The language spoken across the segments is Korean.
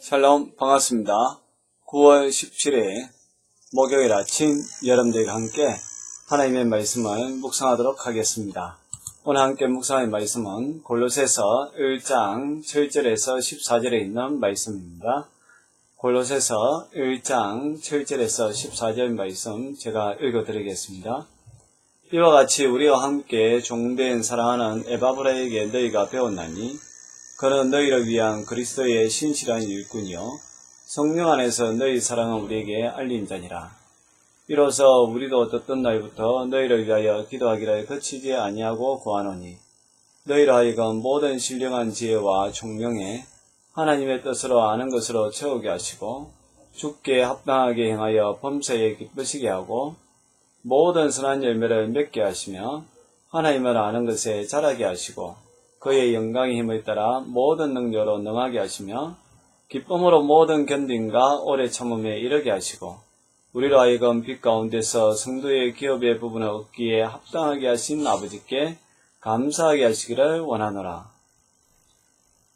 샬롬, 반갑습니다. 9월 17일 목요일 아침 여러분들과 함께 하나님의 말씀을 묵상하도록 하겠습니다. 오늘 함께 묵상할 말씀은 골로새서 1장 7절에서 14절에 있는 말씀입니다. 골로새서 1장 7절에서 14절 말씀 제가 읽어드리겠습니다. 이와 같이 우리와 함께 종된 사랑하는 에바브라에게 너희가 배웠나니 그는 너희를 위한 그리스도의 신실한 일꾼이요 성령 안에서 너희 사랑은 우리에게 알린 자니라. 이로써 우리도 듣던 날부터 너희를 위하여 기도하기를 그치지 아니하고 구하노니 너희를 하여금 모든 신령한 지혜와 총명에 하나님의 뜻으로 아는 것으로 채우게 하시고 주께 합당하게 행하여 범사에 기쁘시게 하고 모든 선한 열매를 맺게 하시며 하나님을 아는 것에 자라게 하시고 그의 영광의 힘을 따라 모든 능력으로 능하게 하시며 기쁨으로 모든 견딤과 오래 참음에 이르게 하시고 우리로 하여금 빛 가운데서 성도의 기업의 부분을 얻기에 합당하게 하신 아버지께 감사하게 하시기를 원하노라.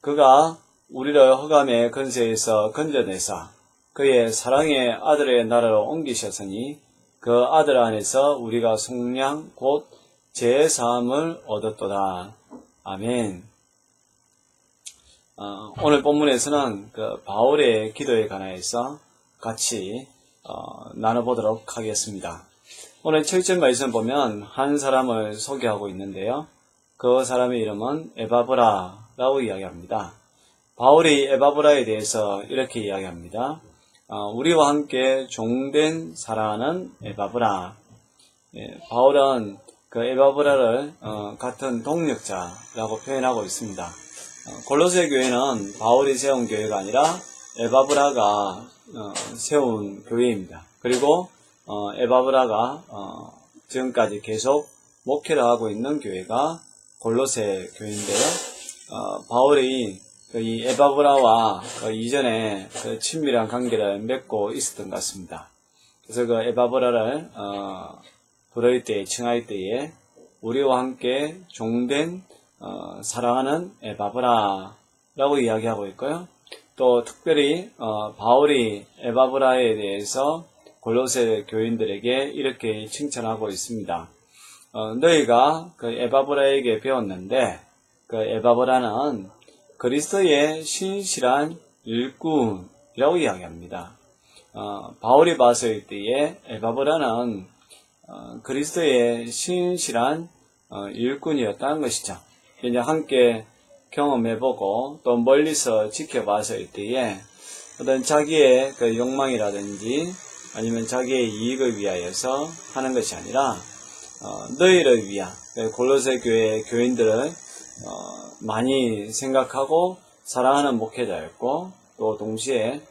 그가 우리를 흑암의 권세에서 건져내사 그의 사랑의 아들의 나라로 옮기셨으니 그 아들 안에서 우리가 속량 곧 죄사함을 얻었도다. 아멘. 오늘 본문에서는 바울의 기도에 관해서 같이 나눠보도록 하겠습니다. 오늘 7절 말씀 보면 한 사람을 소개하고 있는데요. 그 사람의 이름은 에바브라라고 이야기합니다. 바울이 에바브라에 대해서 이렇게 이야기합니다. 우리와 함께 종된 사랑하는 에바브라. 바울은 그 에바브라를 같은 동력자라고 표현하고 있습니다. 골로새 교회는 바울이 세운 교회가 아니라 에바브라가 세운 교회입니다. 그리고 에바브라가 지금까지 계속 목회를 하고 있는 교회가 골로새 교회인데요. 바울이 이 에바브라와 이전에 친밀한 관계를 맺고 있었던 것 같습니다. 그래서 그 에바브라를 부를 때, 칭할 때에 우리와 함께 종된 사랑하는 에바브라라고 이야기하고 있고요. 또 특별히 바울이 에바브라에 대해서 골로새 교인들에게 이렇게 칭찬하고 있습니다. 너희가 그 에바브라에게 배웠는데 그 에바브라는 그리스도의 신실한 일꾼이라고 이야기합니다. 바울이 봤을 때에 에바브라는 그리스도의 신실한 일꾼이었다는 것이죠. 이제 함께 경험해보고 또 멀리서 지켜봤을 때에 어떤 자기의 그 욕망이라든지 아니면 자기의 이익을 위하여서 하는 것이 아니라 너희를 위한 골로새 교회 교인들을 많이 생각하고 사랑하는 목회자였고 또 동시에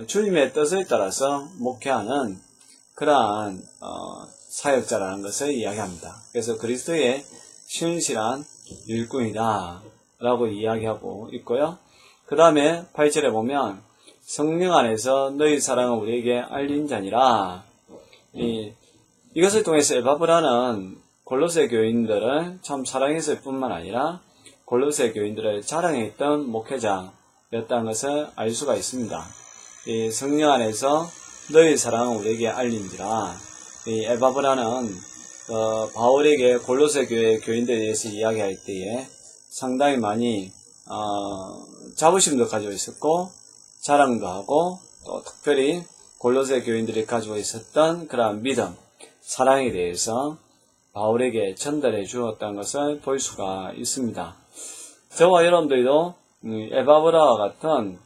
주님의 뜻을 따라서 목회하는 그러한 사역자라는 것을 이야기합니다. 그래서 그리스도의 신실한 일꾼이다 라고 이야기하고 있고요. 그 다음에 8절에 보면 성령 안에서 너희 사랑은 우리에게 알린 자니라. 이것을 통해서 에바브라는 골로새 교인들을 참 사랑했을 뿐만 아니라 골로새 교인들을 자랑했던 목회자였다는 것을 알 수가 있습니다. 이 성령 안에서 너희 사랑은 우리에게 알린지라. 이 에바브라는 바울에게 골로새 교회 교인들에 대해서 이야기할 때에 상당히 많이 자부심도 가지고 있었고 자랑도 하고 또 특별히 골로새 교인들이 가지고 있었던 그러한 믿음, 사랑에 대해서 바울에게 전달해 주었다는 것을 볼 수가 있습니다. 저와 여러분들도 에바브라와 같은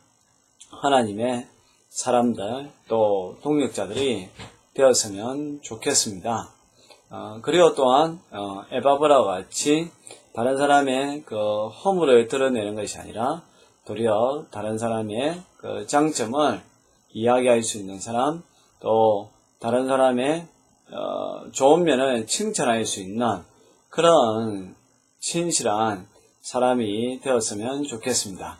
하나님의 사람들 또 동력자들이 되었으면 좋겠습니다. 그리고 또한 에바브라와 같이 다른 사람의 그 허물을 드러내는 것이 아니라 도리어 다른 사람의 그 장점을 이야기할 수 있는 사람, 또 다른 사람의 좋은 면을 칭찬할 수 있는 그런 신실한 사람이 되었으면 좋겠습니다.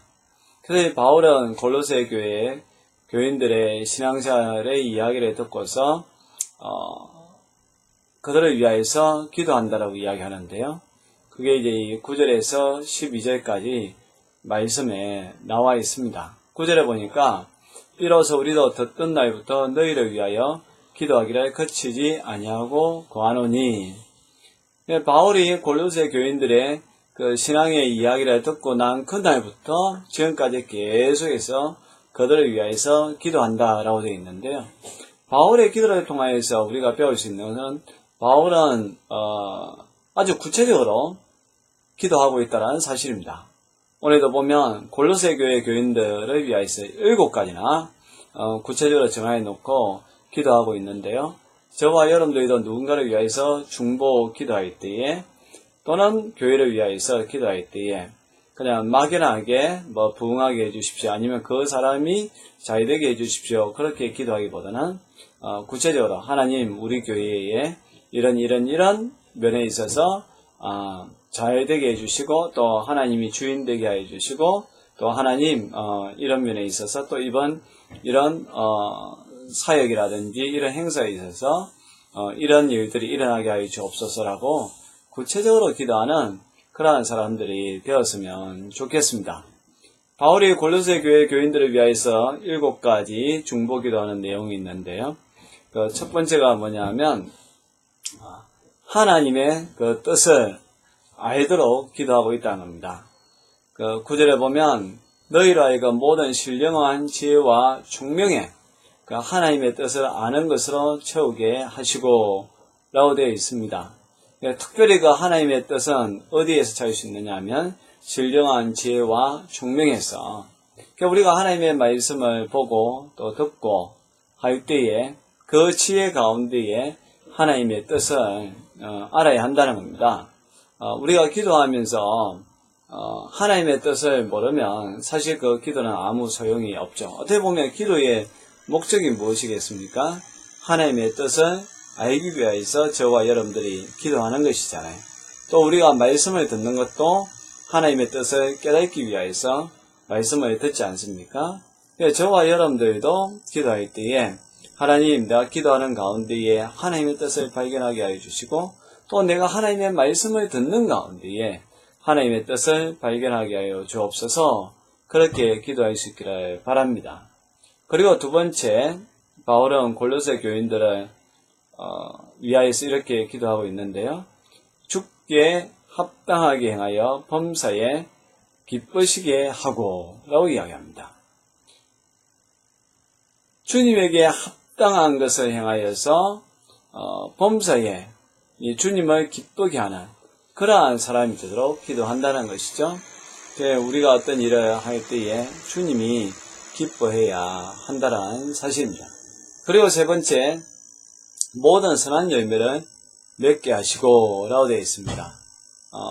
그래서 바울은 골로새 교회 교인들의 신앙생활의 이야기를 듣고서 그들을 위하여서 기도한다라고 이야기하는데요. 그게 이제 9절에서 12절까지 말씀에 나와 있습니다. 9절에 보니까 이로써 우리도 듣던 날부터 너희를 위하여 기도하기를 그치지 아니하고 구하노니. 바울이 골로새 교인들의 그 신앙의 이야기를 듣고 난 그날부터 지금까지 계속해서 그들을 위하여서 기도한다라고 되어 있는데요. 바울의 기도를 통하여서 우리가 배울 수 있는 것은 바울은 아주 구체적으로 기도하고 있다는 사실입니다. 오늘도 보면 골로새 교회 교인들을 위하여서 7가지나 구체적으로 정해 놓고 기도하고 있는데요. 저와 여러분들도 누군가를 위하여서 중보 기도할 때에 또는 교회를 위하여서 기도할 때에 그냥 막연하게 부응하게 해주십시오. 아니면 그 사람이 잘되게 해주십시오. 그렇게 기도하기보다는 구체적으로 하나님 우리 교회에 이런 면에 있어서 잘되게 해주시고 또 하나님이 주인 되게 해주시고 또 하나님 이런 면에 있어서 또 이런 사역이라든지 이런 행사에 있어서 이런 일들이 일어나게 하여 주옵소서라고 구체적으로 기도하는 그러한 사람들이 되었으면 좋겠습니다. 바울이 골로새 교회 교인들을 위하여서 7가지 중보 기도하는 내용이 있는데요. 그 첫 번째가 뭐냐면 하나님의 그 뜻을 알도록 기도하고 있다는 겁니다. 그 9절에 보면 너희로 하여금 모든 신령한 지혜와 총명에 그 하나님의 뜻을 아는 것으로 채우게 하시고 라고 되어 있습니다. 특별히 그 하나님의 뜻은 어디에서 찾을 수 있느냐 하면 신령한 지혜와 총명에서 우리가 하나님의 말씀을 보고 또 듣고 할 때에 그 지혜 가운데에 하나님의 뜻을 알아야 한다는 겁니다. 우리가 기도하면서 하나님의 뜻을 모르면 사실 그 기도는 아무 소용이 없죠. 어떻게 보면 기도의 목적이 무엇이겠습니까? 하나님의 뜻을 알기 위해서 저와 여러분들이 기도하는 것이잖아요. 또 우리가 말씀을 듣는 것도 하나님의 뜻을 깨닫기 위해서 말씀을 듣지 않습니까? 저와 여러분들도 기도할 때에 하나님 내가 기도하는 가운데에 하나님의 뜻을 발견하게 하여 주시고 또 내가 하나님의 말씀을 듣는 가운데에 하나님의 뜻을 발견하게 하여 주옵소서 그렇게 기도할 수 있기를 바랍니다. 그리고 두 번째 바울은 골로새 교인들을 위하여서 이렇게 기도하고 있는데요. 주께 합당하게 행하여 범사에 기쁘시게 하고 라고 이야기합니다. 주님에게 합당한 것을 행하여서 범사에 주님을 기쁘게 하는 그러한 사람이 되도록 기도한다는 것이죠. 우리가 어떤 일을 할 때에 주님이 기뻐해야 한다는 사실입니다. 그리고 세 번째, 모든 선한 열매를 맺게 하시고 라고 되어 있습니다.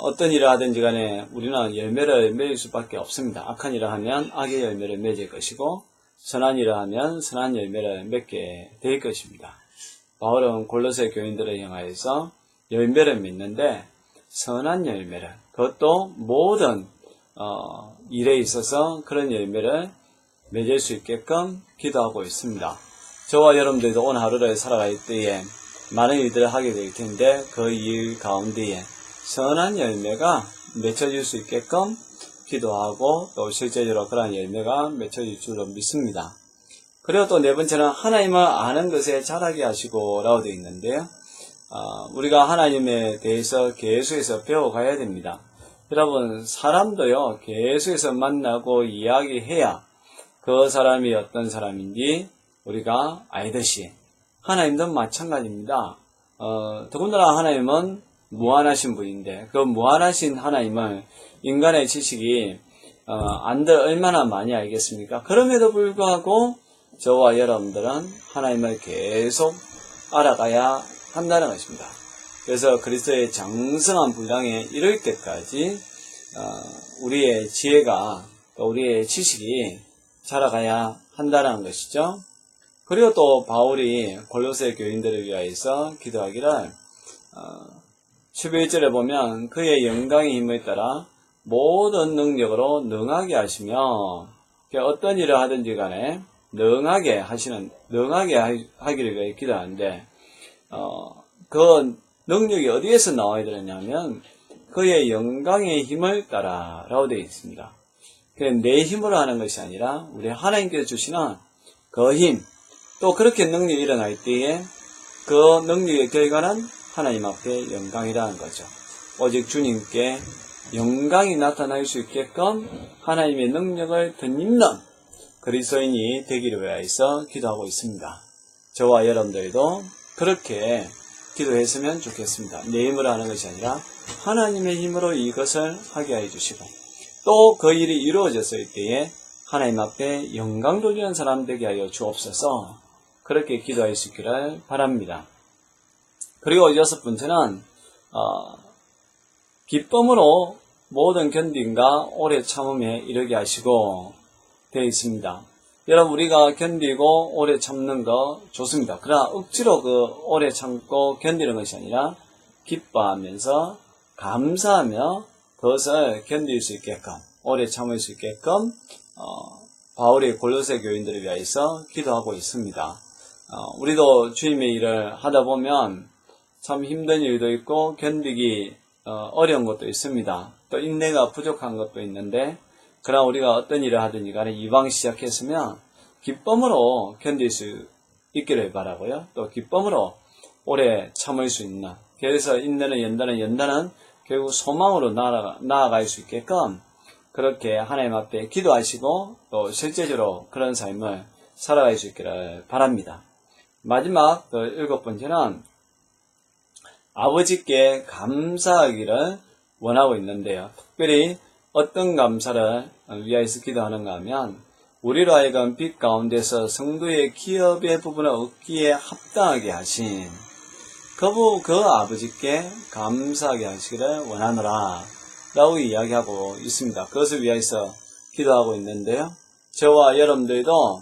어떤 일을 하든지 간에 우리는 열매를 맺을 수밖에 없습니다. 악한 일을 하면 악의 열매를 맺을 것이고 선한 일을 하면 선한 열매를 맺게 될 것입니다. 바울은 골로새 교인들을 향하여서 열매를 맺는데 선한 열매를, 그것도 모든 일에 있어서 그런 열매를 맺을 수 있게끔 기도하고 있습니다. 저와 여러분들도 오늘 하루를 살아갈 때에 많은 일들을 하게 될 텐데 그 일 가운데에 선한 열매가 맺혀질 수 있게끔 기도하고 또 실제적으로 그러한 열매가 맺혀질 줄로 믿습니다. 그리고 또 네 번째는 하나님을 아는 것에 자라게 하시고 라고 되어 있는데요. 우리가 하나님에 대해서 계속해서 배워가야 됩니다. 여러분 사람도요 계속해서 만나고 이야기해야 그 사람이 어떤 사람인지 우리가 알듯이 하나님도 마찬가지입니다. 더군다나 하나님은 무한하신 분인데 그 무한하신 하나님을 인간의 지식이 안들 얼마나 많이 알겠습니까? 그럼에도 불구하고 저와 여러분들은 하나님을 계속 알아가야 한다는 것입니다. 그래서 그리스도의 장성한 분량에 이를 때까지 우리의 지혜가 또 우리의 지식이 자라가야 한다는 것이죠. 그리고 또 바울이 골로새 교인들을 위하여서 기도하기를 11절에 보면 그의 영광의 힘을 따라 모든 능력으로 능하게 하시며 어떤 일을 하든지 간에 능하게 하기를 위해 기도하는데 그 능력이 어디에서 나와야 되느냐면 그의 영광의 힘을 따라 라고 되어 있습니다. 내 힘으로 하는 것이 아니라 우리 하나님께서 주시는 그 힘, 또 그렇게 능력이 일어날 때에 그 능력의 결과는 하나님 앞에 영광이라는 거죠. 오직 주님께 영광이 나타날 수 있게끔 하나님의 능력을 덧입는 그리스도인이 되기를 위해서 기도하고 있습니다. 저와 여러분들도 그렇게 기도했으면 좋겠습니다. 내 힘으로 하는 것이 아니라 하나님의 힘으로 이것을 하게 해주시고 또 그 일이 이루어졌을 때에 하나님 앞에 영광 돌리는 사람 되게 하여 주옵소서. 그렇게 기도할 수 있기를 바랍니다. 그리고 여섯 번째는 기쁨으로 모든 견딘과 오래 참음에 이르게 하시고 되어 있습니다. 여러분, 우리가 견디고 오래 참는 거 좋습니다. 그러나 억지로 오래 참고 견디는 것이 아니라 기뻐하면서 감사하며 그것을 견딜 수 있게끔 오래 참을 수 있게끔 바울이 골로새 교인들을 위해서 기도하고 있습니다. 우리도 주님의 일을 하다 보면 참 힘든 일도 있고 견디기 어려운 것도 있습니다. 또 인내가 부족한 것도 있는데 그러나 우리가 어떤 일을 하든지 간에 이왕 시작했으면 기쁨으로 견딜 수 있기를 바라고요. 또 기쁨으로 오래 참을 수 있는, 그래서 인내는 연단은 결국 소망으로 나아갈 수 있게끔 그렇게 하나님 앞에 기도하시고 또 실제적으로 그런 삶을 살아갈 수 있기를 바랍니다. 마지막 일곱 번째는 아버지께 감사하기를 원하고 있는데요. 특별히 어떤 감사를 위하여서 기도하는가 하면 우리로 하여금 빛 가운데서 성도의 기업의 부분을 얻기에 합당하게 하신 그 아버지께 감사하게 하시기를 원하노라 라고 이야기하고 있습니다. 그것을 위하여서 기도하고 있는데요. 저와 여러분들도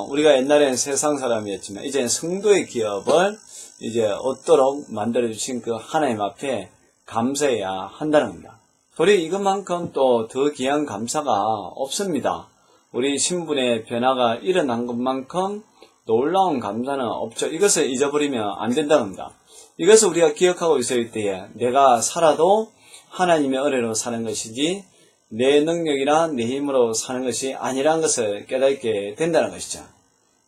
우리가 옛날에는 세상 사람이었지만 이제는 성도의 기업을 이제 얻도록 만들어주신 그 하나님 앞에 감사해야 한다는 겁니다. 우리 이것만큼 또 더 귀한 감사가 없습니다. 우리 신분의 변화가 일어난 것만큼 놀라운 감사는 없죠. 이것을 잊어버리면 안 된다는 겁니다. 이것을 우리가 기억하고 있을 때에 내가 살아도 하나님의 은혜로 사는 것이지 내 능력이나 내 힘으로 사는 것이 아니라는 것을 깨닫게 된다는 것이죠.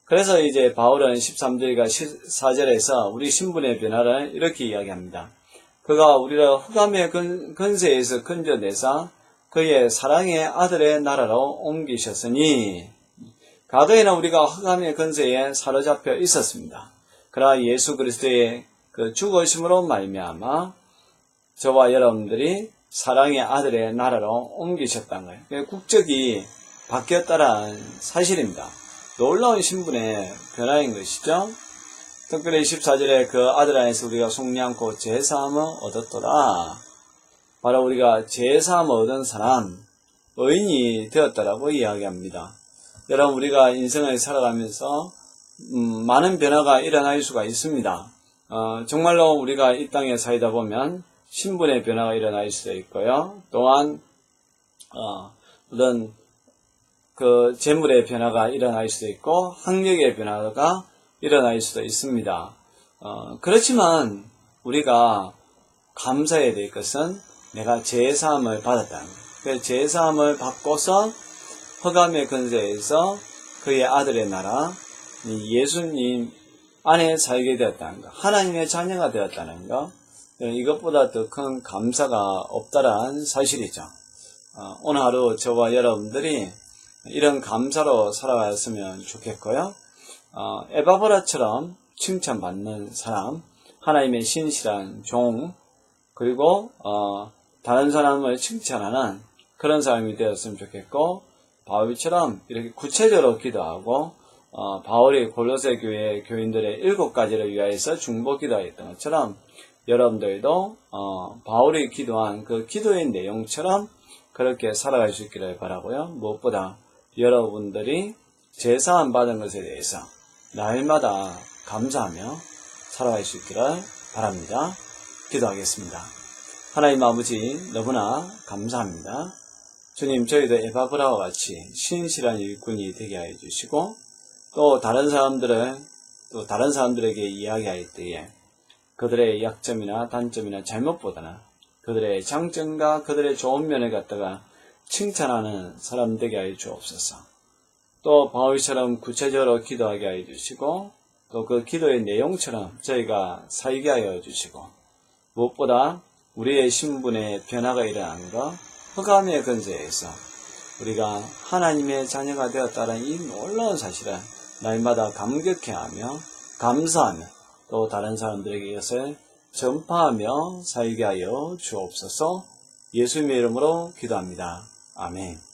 그래서 이제 바울은 13절과 14절에서 우리 신분의 변화를 이렇게 이야기합니다. 그가 우리를 흑암의 근세에서 건져내사 그의 사랑의 아들의 나라로 옮기셨으니 과거에는 우리가 흑암의 근세에 사로잡혀 있었습니다. 그러나 예수 그리스도의 그 죽으심으로 말미암아 저와 여러분들이 사랑의 아들의 나라로 옮기셨다는 거예요. 국적이 바뀌었다는 사실입니다. 놀라운 신분의 변화인 것이죠. 특별히 14절에 그 아들 안에서 우리가 속리 않고 제사함을 얻었더라. 바로 우리가 제사함을 얻은 사람, 의인이 되었다라고 이야기합니다. 여러분, 우리가 인생을 살아가면서 많은 변화가 일어날 수가 있습니다. 정말로 우리가 이 땅에 살다 보면 신분의 변화가 일어날 수도 있고요. 또한 어떤 그 재물의 변화가 일어날 수도 있고 학력의 변화가 일어날 수도 있습니다. 그렇지만 우리가 감사해야 될 것은 내가 제사함을 받았다는 거예요. 그 제사함을 받고서 흑암의 근세에서 그의 아들의 나라 예수님 안에 살게 되었다는 것, 하나님의 자녀가 되었다는 것, 이것보다 더 큰 감사가 없다란 사실이죠. 오늘 하루 저와 여러분들이 이런 감사로 살아갔으면 좋겠고요. 에바브라처럼 칭찬받는 사람, 하나님의 신실한 종, 그리고 다른 사람을 칭찬하는 그런 사람이 되었으면 좋겠고, 바울처럼 이렇게 구체적으로 기도하고 바울이 골로새 교회 교인들의 7가지를 위하여서 중보 기도했던 것처럼 여러분들도 바울이 기도한 그 기도의 내용처럼 그렇게 살아갈 수 있기를 바라고요. 무엇보다 여러분들이 제사함 받은 것에 대해서 날마다 감사하며 살아갈 수 있기를 바랍니다. 기도하겠습니다. 하나님 아버지, 너무나 감사합니다. 주님, 저희도 에바브라와 같이 신실한 일꾼이 되게 하여 주시고 또 다른 사람들에게 이야기할 때에 그들의 약점이나 단점이나 잘못보다는 그들의 장점과 그들의 좋은 면을 갖다가 칭찬하는 사람 되게 하여 주옵소서. 또 바울처럼 구체적으로 기도하게 하여 주시고 또 그 기도의 내용처럼 저희가 살게 하여 주시고 무엇보다 우리의 신분의 변화가 일어나는 것, 흑암의 근저에서 우리가 하나님의 자녀가 되었다는 이 놀라운 사실을 날마다 감격해하며 감사하며 또 다른 사람들에게 이것을 전파하며 살게 하여 주옵소서. 예수님의 이름으로 기도합니다. 아멘.